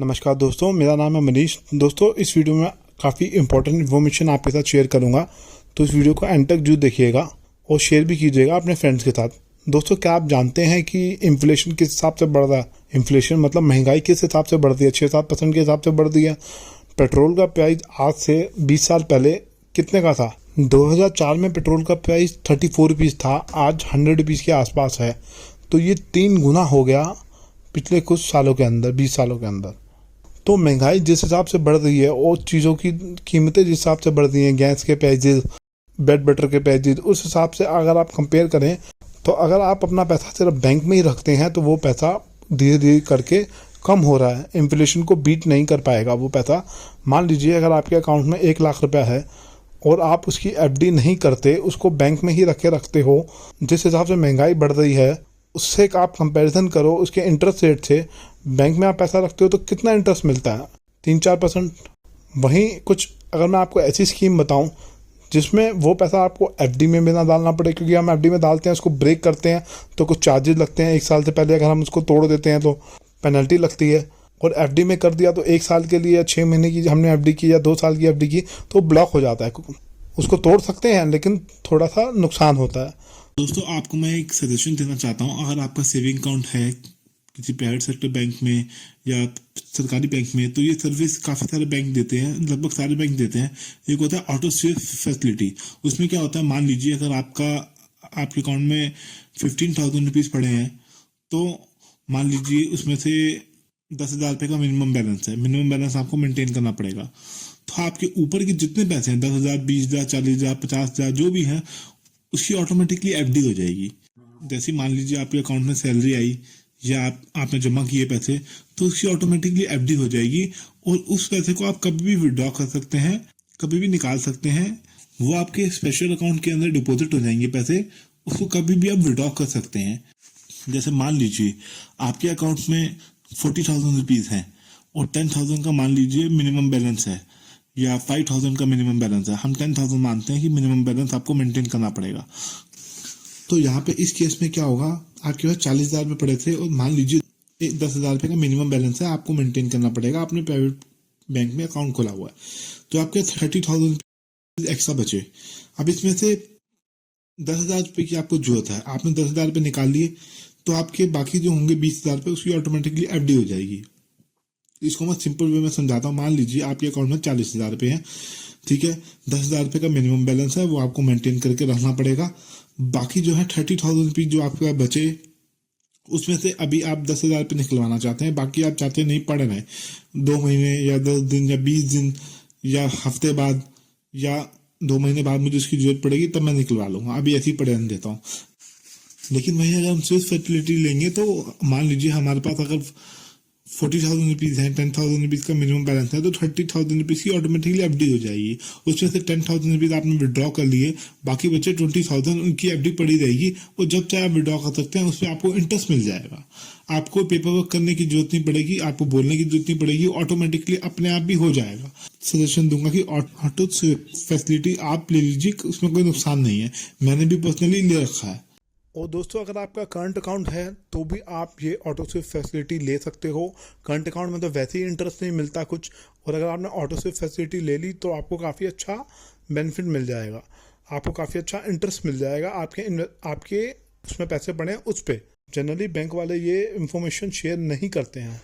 नमस्कार दोस्तों, मेरा नाम है मनीष। दोस्तों, इस वीडियो में काफ़ी इंपॉर्टेंट इन्फॉर्मेशन आपके साथ शेयर करूंगा, तो इस वीडियो को एंड तक जरूर देखिएगा और शेयर भी कीजिएगा अपने फ्रेंड्स के साथ। दोस्तों, क्या आप जानते हैं कि इन्फ्लेशन किस हिसाब से बढ़ रहा है? इन्फ्लेशन मतलब महंगाई किस हिसाब से बढ़ती है? 6-7% के हिसाब से बढ़ती है। पेट्रोल का प्राइस आज से 20 साल पहले कितने का था? 2004 में पेट्रोल का प्राइस 34 रुपीज़ था, आज 100 रुपीज़ के आसपास है। तो ये 3 गुना हो गया पिछले कुछ सालों के अंदर, 20 सालों के अंदर। तो महंगाई जिस हिसाब से बढ़ रही है और चीज़ों की कीमतें जिस हिसाब से बढ़ रही हैं, गैस के प्राइजेज, ब्रेड बटर के प्राइजेज, उस हिसाब से अगर आप कंपेयर करें तो अगर आप अपना पैसा सिर्फ बैंक में ही रखते हैं तो वो पैसा धीरे धीरे करके कम हो रहा है। इन्फ्लेशन को बीट नहीं कर पाएगा वो पैसा। मान लीजिए अगर आपके अकाउंट में 1 लाख रुपया है और आप उसकी एफडी नहीं करते, उसको बैंक में ही रखते हो, जिस हिसाब से महंगाई बढ़ रही है उससे आप कंपैरिजन करो उसके इंटरेस्ट रेट से। बैंक में आप पैसा रखते हो तो कितना इंटरेस्ट मिलता है? 3-4%। वहीं कुछ अगर मैं आपको ऐसी स्कीम बताऊं जिसमें वो पैसा आपको एफडी में भी ना डालना पड़े, क्योंकि हम एफडी में डालते हैं उसको ब्रेक करते हैं तो कुछ चार्जेस लगते हैं। 1 साल से पहले अगर हम उसको तोड़ देते हैं तो पेनल्टी लगती है, और एफडी में कर दिया तो 1 साल के लिए या 6 महीने की हमने एफडी की या 2 साल की एफडी की तो ब्लॉक हो जाता है। उसको तोड़ सकते हैं लेकिन थोड़ा सा नुकसान होता है। दोस्तों, आपको मैं एक सजेशन देना चाहता हूँ। अगर आपका सेविंग अकाउंट है किसी प्राइवेट सेक्टर बैंक में या सरकारी बैंक में, तो ये सर्विस काफ़ी सारे बैंक देते हैं, लगभग सारे बैंक देते हैं। एक होता है ऑटो स्वीप फैसिलिटी। उसमें क्या होता है, मान लीजिए अगर आपके अकाउंट में 15,000 रुपीज़ पड़े हैं, तो मान लीजिए उसमें से 10,000 रुपये का मिनिमम बैलेंस है। मिनिमम बैलेंस आपको मेंटेन करना पड़ेगा। तो आपके ऊपर के जितने पैसे हैं, 10,000, 20,000, 40,000, 50,000 जो भी हैं, उसकी ऑटोमेटिकली एफडी हो जाएगी। जैसे मान लीजिए आपके अकाउंट में सैलरी आई या आपने जमा किए पैसे, तो उसकी ऑटोमेटिकली एफडी हो जाएगी और उस पैसे को आप कभी भी विड्रॉ कर सकते हैं, कभी भी निकाल सकते हैं। वो आपके स्पेशल अकाउंट के अंदर डिपॉजिट हो जाएंगे पैसे, उसको कभी भी आप विड्रॉ कर सकते हैं। जैसे मान लीजिए आपके अकाउंट में 40,000 रुपीज़ हैं और 10,000 का मान लीजिए मिनिमम बैलेंस है या 5,000 का मिनिमम बैलेंस है। हम 10,000 मानते हैं कि मिनिमम बैलेंस आपको मेंटेन करना पड़ेगा। तो यहाँ पे इस केस में क्या होगा, आपके पास 40,000 रुपये पड़े थे और मान लीजिए 10,000 रुपये का मिनिमम बैलेंस है, आपको मेंटेन करना पड़ेगा। आपने प्राइवेट बैंक में अकाउंट खोला हुआ है तो आपके 30,000 एक्स्ट्रा बचे। अब इसमें से 10,000 रुपये की आपको जरूरत है, आपने 10,000 रुपये निकाल लिए, तो आपके बाकी जो होंगे 20,000 रुपये उसकी ऑटोमेटिकली एफडी हो जाएगी। इसको मैं सिंपल वे में समझाता हूँ। मान लीजिए आपके अकाउंट में 40,000 रुपये हैं, ठीक है। 10,000 रुपये का मिनिमम बैलेंस है, वो आपको मेंटेन करके रखना पड़ेगा। बाकी जो है 30,000 रुपीज जो आपके बचे, उसमें से अभी आप 10,000 रुपये निकलवाना चाहते हैं, बाकी आप चाहते हैं नहीं पड़े रहें, 2 महीने या 10 दिन या 20 दिन या हफ्ते बाद या 2 महीने बाद मुझे उसकी जरूरत पड़ेगी तब मैं निकलवा लूँगा, अभी ऐसे ही पड़े रहने देता हूँ। लेकिन वही अगर हम स्विच फैसिलिटी लेंगे तो मान लीजिए हमारे पास अगर 40,000 रुपीज़ है, 10,000 रुपीज़ का मिनिमम बैलेंस है, तो 30,000 रुपीज़ की ऑटोमेटिकली एफडी हो जाएगी। उसमें से 10,000 रुपीज़ आपने विड्रॉ कर लिए, बाकी बचे 20,000, उनकी एफडी पड़ी रहेगी और जब चाहे आप विड्रॉ कर सकते हैं, उसमें आपको इंटरेस्ट मिल जाएगा। आपको पेपर वर्क करने की जरूरत नहीं पड़ेगी, आपको बोलने की जरूरत नहीं पड़ेगी, ऑटोमेटिकली अपने आप भी हो जाएगा। सजेशन दूंगा कि ऑटो फैसिलिटी आप ले लीजिए, उसमें कोई नुकसान नहीं है, मैंने भी पर्सनली ले रखा है। और दोस्तों, अगर आपका करंट अकाउंट है तो भी आप ये ऑटो स्विप फैसिलिटी ले सकते हो। करंट अकाउंट में तो वैसे ही इंटरेस्ट नहीं मिलता कुछ, और अगर आपने ऑटो स्विप फैसिलिटी ले ली तो आपको काफ़ी अच्छा बेनिफिट मिल जाएगा, आपको काफ़ी अच्छा इंटरेस्ट मिल जाएगा आपके उसमें पैसे पड़े हैं उस पर। जनरली बैंक वाले ये इंफॉर्मेशन शेयर नहीं करते हैं।